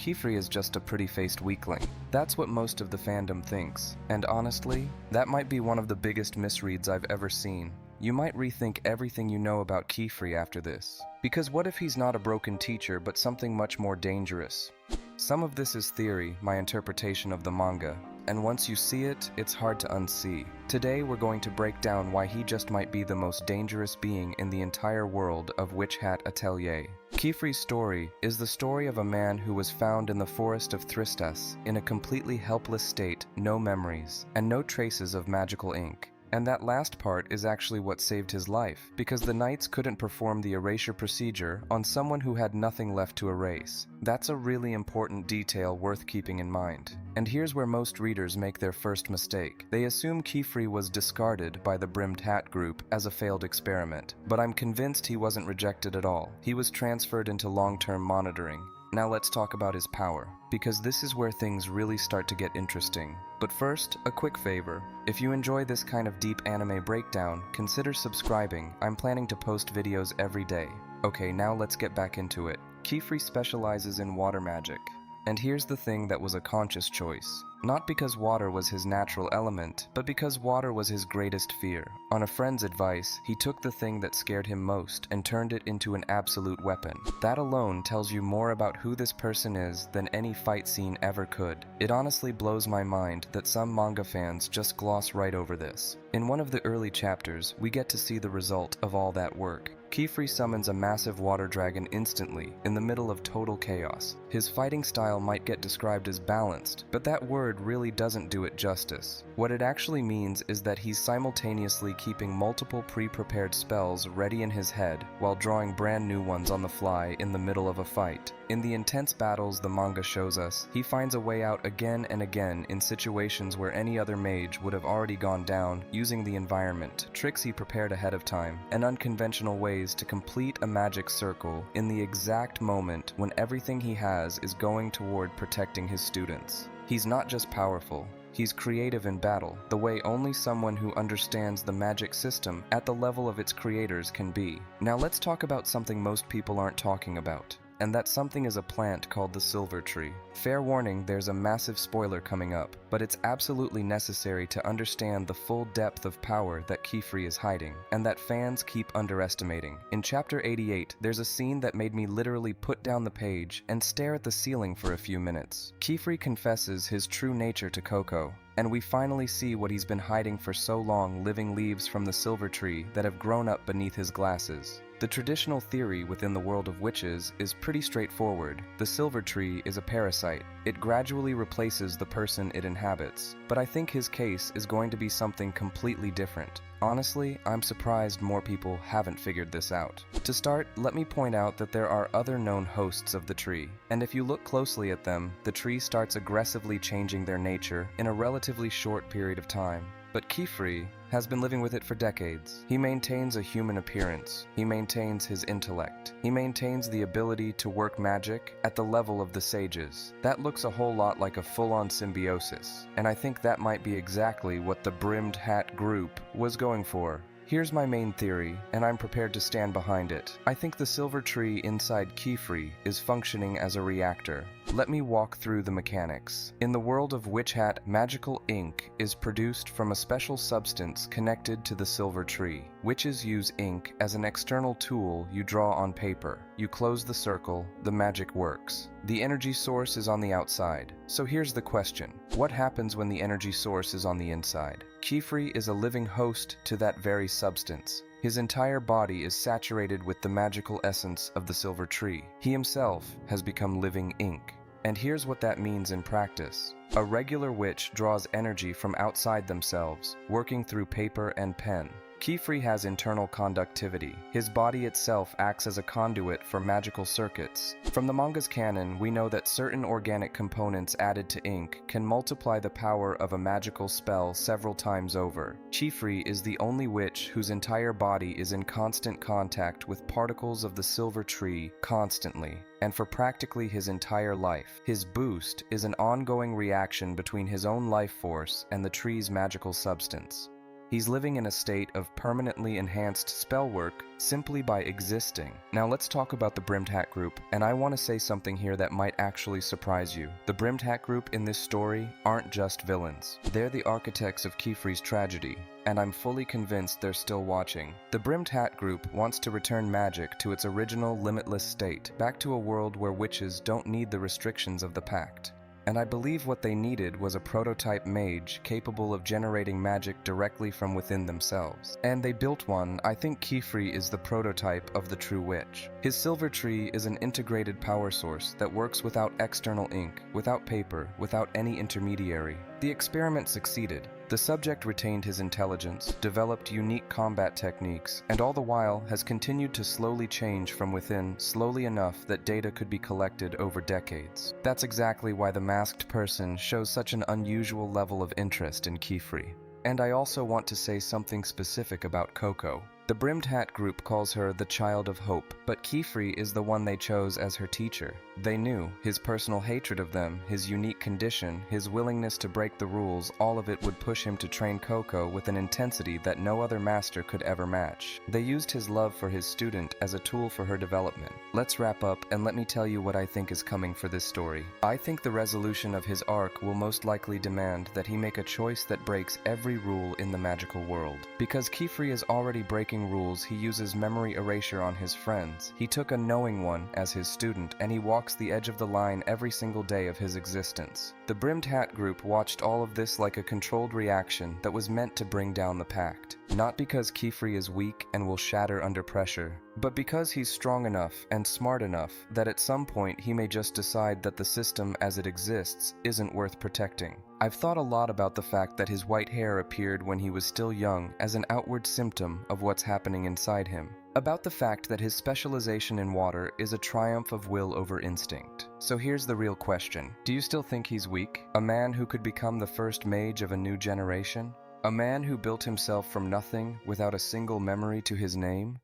Qifrey is just a pretty-faced weakling. That's what most of the fandom thinks, and honestly, that might be one of the biggest misreads I've ever seen. You might rethink everything you know about Qifrey after this. Because what if he's not a broken teacher, but something much more dangerous? Some of this is theory, my interpretation of the manga, and once you see it, it's hard to unsee. Today we're going to break down why he just might be the most dangerous being in the entire world of Witch Hat Atelier. Qifrey's story is the story of a man who was found in the Forest of Thristas in a completely helpless state, no memories, and no traces of magical ink. And that last part is actually what saved his life, because the knights couldn't perform the erasure procedure on someone who had nothing left to erase. That's a really important detail worth keeping in mind. And here's where most readers make their first mistake. They assume Qifrey was discarded by the Brimmed Hat group as a failed experiment, but I'm convinced he wasn't rejected at all. He was transferred into long-term monitoring. Now let's talk about his power, because this is where things really start to get interesting. But first, a quick favor. If you enjoy this kind of deep anime breakdown, consider subscribing. I'm planning to post videos every day. Okay, now let's get back into it. Qifrey specializes in water magic. And here's the thing that was a conscious choice. Not because water was his natural element, but because water was his greatest fear. On a friend's advice, he took the thing that scared him most and turned it into an absolute weapon. That alone tells you more about who this person is than any fight scene ever could. It honestly blows my mind that some manga fans just gloss right over this. In one of the early chapters, we get to see the result of all that work. Qifrey summons a massive water dragon instantly, in the middle of total chaos. His fighting style might get described as balanced, but that word really doesn't do it justice. What it actually means is that he's simultaneously keeping multiple pre-prepared spells ready in his head, while drawing brand new ones on the fly in the middle of a fight. In the intense battles the manga shows us, he finds a way out again and again in situations where any other mage would have already gone down, using the environment, tricks he prepared ahead of time, and unconventional ways to complete a magic circle in the exact moment when everything he has is going toward protecting his students. He's not just powerful, he's creative in battle, the way only someone who understands the magic system at the level of its creators can be. Now let's talk about something most people aren't talking about. And that something is a plant called the silver tree. Fair warning, there's a massive spoiler coming up, but it's absolutely necessary to understand the full depth of power that Qifrey is hiding, and that fans keep underestimating. In chapter 88, there's a scene that made me literally put down the page and stare at the ceiling for a few minutes. Qifrey confesses his true nature to Coco, and we finally see what he's been hiding for so long, living leaves from the silver tree that have grown up beneath his glasses. The traditional theory within the world of witches is pretty straightforward. The silver tree is a parasite. It gradually replaces the person it inhabits. But I think his case is going to be something completely different. Honestly, I'm surprised more people haven't figured this out. To start, let me point out that there are other known hosts of the tree, and if you look closely at them, the tree starts aggressively changing their nature in a relatively short period of time. But Qifrey has been living with it for decades. He maintains a human appearance. He maintains his intellect. He maintains the ability to work magic at the level of the sages. That looks a whole lot like a full-on symbiosis, and I think that might be exactly what the Brimmed Hat group was going for. Here's my main theory, and I'm prepared to stand behind it. I think the silver tree inside Qifrey is functioning as a reactor. Let me walk through the mechanics. In the world of Witch Hat, magical ink is produced from a special substance connected to the silver tree. Witches use ink as an external tool you draw on paper. You close the circle, the magic works. The energy source is on the outside. So here's the question. What happens when the energy source is on the inside? Qifrey is a living host to that very substance. His entire body is saturated with the magical essence of the silver tree. He himself has become living ink. And here's what that means in practice. A regular witch draws energy from outside themselves, working through paper and pen. Qifrey has internal conductivity. His body itself acts as a conduit for magical circuits. From the manga's canon, we know that certain organic components added to ink can multiply the power of a magical spell several times over. Qifrey is the only witch whose entire body is in constant contact with particles of the silver tree constantly, and for practically his entire life. His boost is an ongoing reaction between his own life force and the tree's magical substance. He's living in a state of permanently enhanced spell work simply by existing. Now let's talk about the Brimmed Hat group, and I want to say something here that might actually surprise you. The Brimmed Hat group in this story aren't just villains. They're the architects of Qifrey's tragedy, and I'm fully convinced they're still watching. The Brimmed Hat group wants to return magic to its original limitless state, back to a world where witches don't need the restrictions of the Pact. And I believe what they needed was a prototype mage capable of generating magic directly from within themselves. And they built one. I think Qifrey is the prototype of the true witch. His silver tree is an integrated power source that works without external ink, without paper, without any intermediary. The experiment succeeded. The subject retained his intelligence, developed unique combat techniques, and all the while has continued to slowly change from within, slowly enough that data could be collected over decades. That's exactly why the masked person shows such an unusual level of interest in Qifrey. And I also want to say something specific about Coco. The Brimmed Hat group calls her the Child of Hope, but Qifrey is the one they chose as her teacher. They knew his personal hatred of them, his unique condition, his willingness to break the rules, all of it would push him to train Coco with an intensity that no other master could ever match. They used his love for his student as a tool for her development. Let's wrap up and let me tell you what I think is coming for this story. I think the resolution of his arc will most likely demand that he make a choice that breaks every rule in the magical world. Because Qifrey is already breaking rules, he uses memory erasure on his friends. He took a knowing one as his student, and he walks the edge of the line every single day of his existence. The Brimmed Hat group watched all of this like a controlled reaction that was meant to bring down the Pact. Not because Qifrey is weak and will shatter under pressure, but because he's strong enough and smart enough that at some point he may just decide that the system as it exists isn't worth protecting. I've thought a lot about the fact that his white hair appeared when he was still young as an outward symptom of what's happening inside him. About the fact that his specialization in water is a triumph of will over instinct. So here's the real question. Do you still think he's weak? A man who could become the first mage of a new generation? A man who built himself from nothing without a single memory to his name?